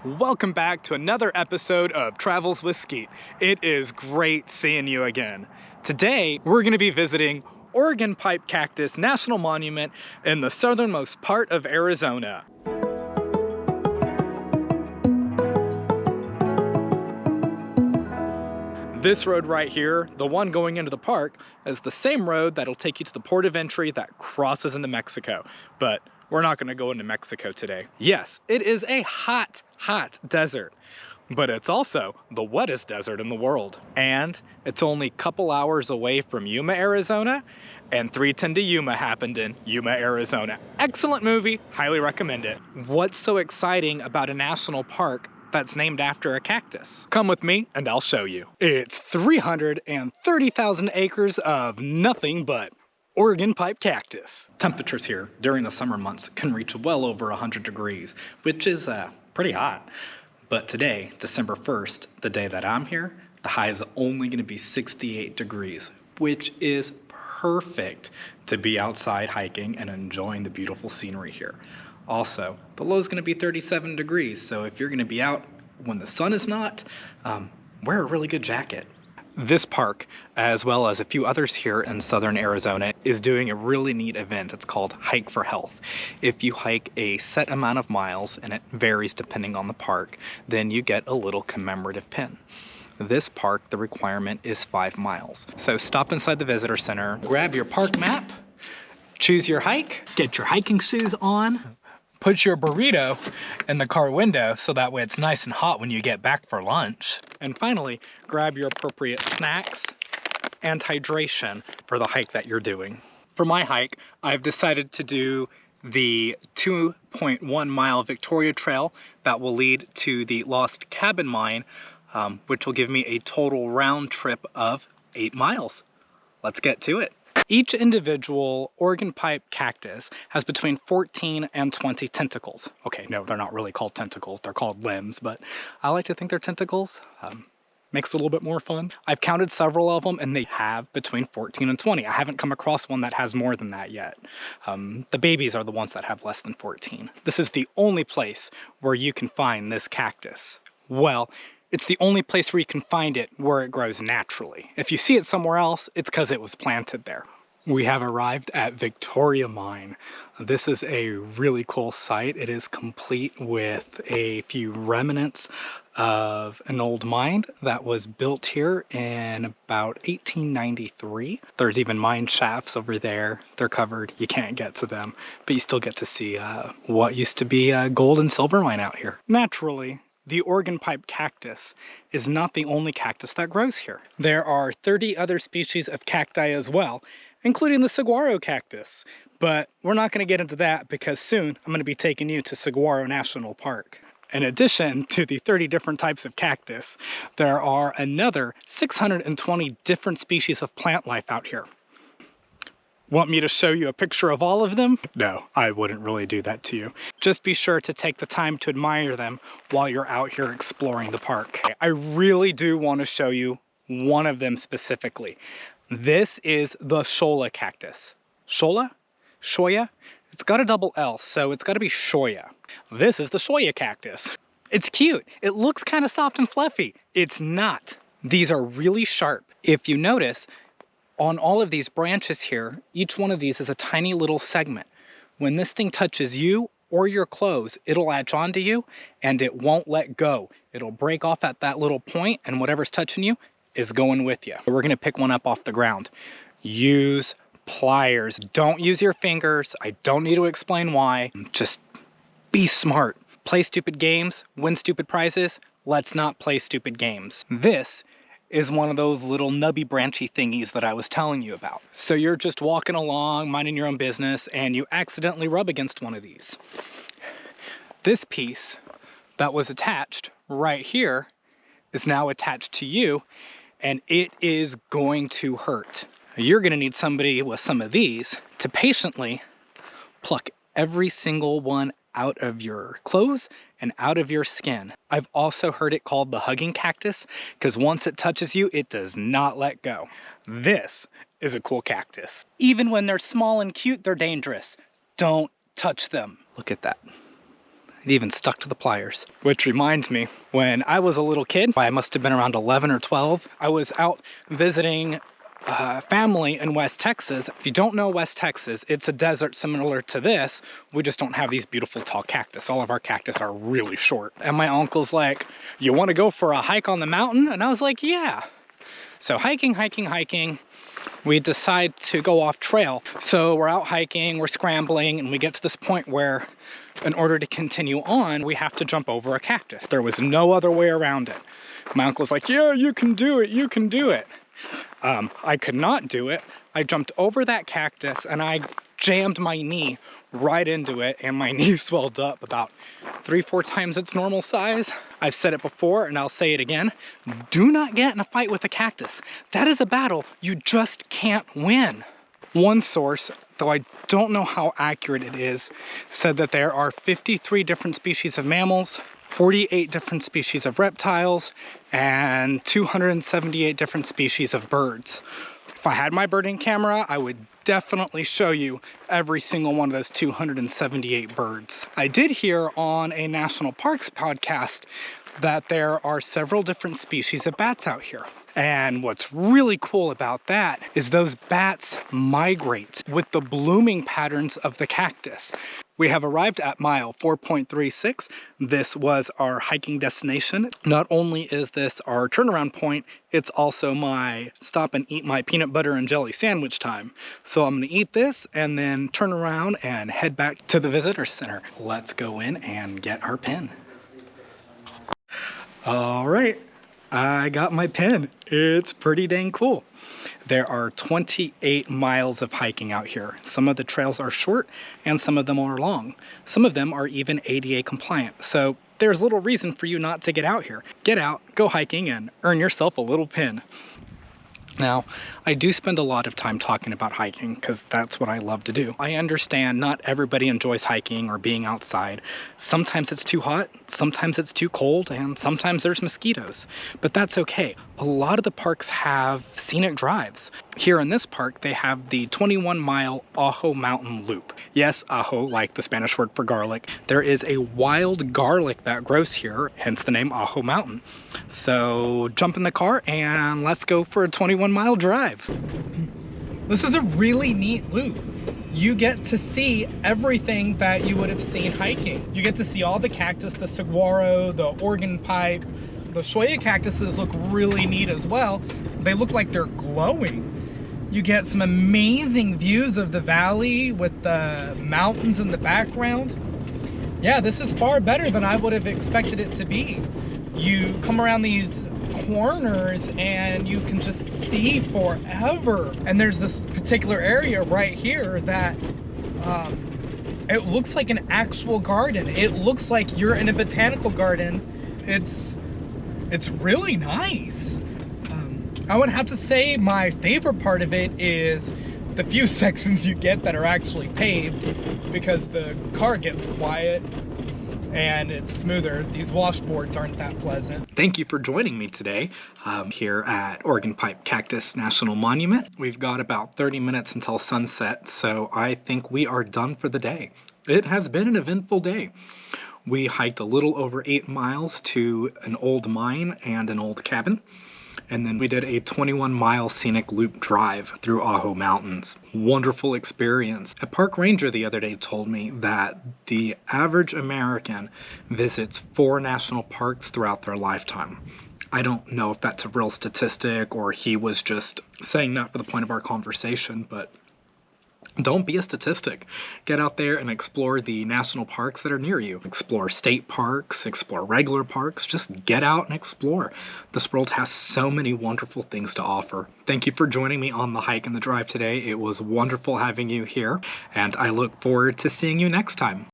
Welcome back to another episode of Travels with Skeet. It is great seeing you again. Today, we're going to be visiting Oregon Pipe Cactus National Monument in the southernmost part of Arizona. This road right here, the one going into the park, is the same road that'll take you to the port of entry that crosses into Mexico. But we're not gonna go into Mexico today. Yes, it is a hot desert, but it's also the wettest desert in the world. And it's only a couple hours away from Yuma, Arizona, and 3:10 to Yuma happened in Yuma, Arizona. Excellent movie, highly recommend it. What's so exciting about a national park that's named after a cactus? Come with me and I'll show you. It's 330,000 acres of nothing but Oregon pipe cactus. Temperatures here during the summer months can reach well over 100 degrees, which is pretty hot. But today, December 1st, the day that I'm here, the high is only gonna be 68 degrees, which is perfect to be outside hiking and enjoying the beautiful scenery here. Also, the low is going to be 37 degrees, so if you're going to be out when the sun is not, wear a really good jacket. This park, as well as a few others here in southern Arizona, is doing a really neat event. It's called Hike for Health. If you hike a set amount of miles, and it varies depending on the park, then you get a little commemorative pin. This park, the requirement is 5 miles. So stop inside the visitor center, grab your park map, choose your hike, get your hiking shoes on, put your burrito in the car window so that way it's nice and hot when you get back for lunch. And finally, grab your appropriate snacks and hydration for the hike that you're doing. For my hike, I've decided to do the 2.1 mile Victoria Trail that will lead to the Lost Cabin Mine, which will give me a total round trip of 8 miles. Let's get to it. Each individual Oregon pipe cactus has between 14 and 20 tentacles. Okay, no, they're not really called tentacles, they're called limbs, but I like to think they're tentacles. Makes it a little bit more fun. I've counted several of them and they have between 14 and 20. I haven't come across one that has more than that yet. The babies are the ones that have less than 14. This is the only place where you can find this cactus. Well, it's the only place where you can find it where it grows naturally. If you see it somewhere else, it's because it was planted there. We have arrived at Victoria Mine. This is a really cool site. It is complete with a few remnants of an old mine that was built here in about 1893. There's even mine shafts over there. They're covered. You can't get to them, but you still get to see what used to be a gold and silver mine out here. Naturally, the Oregon pipe cactus is not the only cactus that grows here. There are 30 other species of cacti as well, including the saguaro cactus. But we're not going to get into that because soon I'm going to be taking you to Saguaro National Park. In addition to the 30 different types of cactus, there are another 620 different species of plant life out here. Want me to show you a picture of all of them? No, I wouldn't really do that to you. Just be sure to take the time to admire them while you're out here exploring the park. I really do want to show you one of them specifically. This is the Shoya cactus. Shoya? Shoya? It's got a double L, so it's got to be Shoya. This is the Shoya cactus. It's cute. It looks kind of soft and fluffy. It's not. These are really sharp. If you notice, on all of these branches here, each one of these is a tiny little segment. When this thing touches you or your clothes, it'll latch onto you and it won't let go. It'll break off at that little point and whatever's touching you is going with you. We're gonna pick one up off the ground. Use pliers. Don't use your fingers. I don't need to explain why. Just be smart. Play stupid games, win stupid prizes. Let's not play stupid games. This is one of those little nubby branchy thingies that I was telling you about. So you're just walking along, minding your own business, and you accidentally rub against one of these. This piece that was attached right here is now attached to you, and it is going to hurt. You're gonna need somebody with some of these to patiently pluck every single one out of your clothes and out of your skin. I've also heard it called the hugging cactus because once it touches you, it does not let go. This is a cool cactus. Even when they're small and cute, they're dangerous. Don't touch them. Look at that. It even stuck to the pliers. Which reminds me, when I was a little kid, I must have been around 11 or 12, I was out visiting family in West Texas. If you don't know West Texas, it's a desert similar to this. We just don't have these beautiful tall cactus. All of our cactus are really short. And my uncle's like, you want to go for a hike on the mountain? And I was like, yeah. So hiking, we decide to go off trail. So we're out hiking, we're scrambling, and we get to this point where in order to continue on, we have to jump over a cactus. There was no other way around it. My uncle's like, yeah, you can do it, you can do it. I could not do it. I jumped over that cactus and I jammed my knee right into it, and my knee swelled up about 3-4 times its normal size. I've said it before and I'll say it again. Do not get in a fight with a cactus. That is a battle you just can't win. One source, though I don't know how accurate it is, said that there are 53 different species of mammals, 48 different species of reptiles, and 278 different species of birds. If I had my birding camera, I would definitely show you every single one of those 278 birds. I did hear on a national parks podcast that there are several different species of bats out here. And what's really cool about that is those bats migrate with the blooming patterns of the cactus. We have arrived at mile 4.36. This was our hiking destination. Not only is this our turnaround point, it's also my stop and eat my peanut butter and jelly sandwich time. So I'm gonna eat this and then turn around and head back to the visitor center. Let's go in and get our pin. All right, I got my pin. It's pretty dang cool. There are 28 miles of hiking out here. Some of the trails are short and some of them are long. Some of them are even ADA compliant. So there's little reason for you not to get out here. Get out, go hiking, and earn yourself a little pin. Now, I do spend a lot of time talking about hiking because that's what I love to do. I understand not everybody enjoys hiking or being outside. Sometimes it's too hot, sometimes it's too cold, and sometimes there's mosquitoes. But that's okay. A lot of the parks have scenic drives. Here in this park, they have the 21-mile Ajo Mountain Loop. Yes, ajo, like the Spanish word for garlic. There is a wild garlic that grows here, hence the name Ajo Mountain. So jump in the car and let's go for a 21-mile drive. This is a really neat loop. You get to see everything that you would have seen hiking. You get to see all the cactus, the saguaro, the organ pipe. The shoya cactuses look really neat as well. They look like they're glowing. You get some amazing views of the valley with the mountains in the background. Yeah, this is far better than I would have expected it to be. You come around these corners and you can just see forever. And there's this particular area right here that it looks like an actual garden. It looks like you're in a botanical garden. It's really nice. I would have to say my favorite part of it is the few sections you get that are actually paved, because the car gets quiet and it's smoother. These washboards aren't that pleasant. Thank you for joining me today here at Organ Pipe Cactus National Monument. We've got about 30 minutes until sunset, so I think we are done for the day. It has been an eventful day. We hiked a little over 8 miles to an old mine and an old cabin. And then we did a 21-mile scenic loop drive through Ajo Mountains. Wonderful experience. A park ranger the other day told me that the average American visits 4 national parks throughout their lifetime. I don't know if that's a real statistic or he was just saying that for the point of our conversation, but don't be a statistic. Get out there and explore the national parks that are near you. Explore state parks, explore regular parks. Just get out and explore. This world has so many wonderful things to offer. Thank you for joining me on the hike and the drive today. It was wonderful having you here, and I look forward to seeing you next time.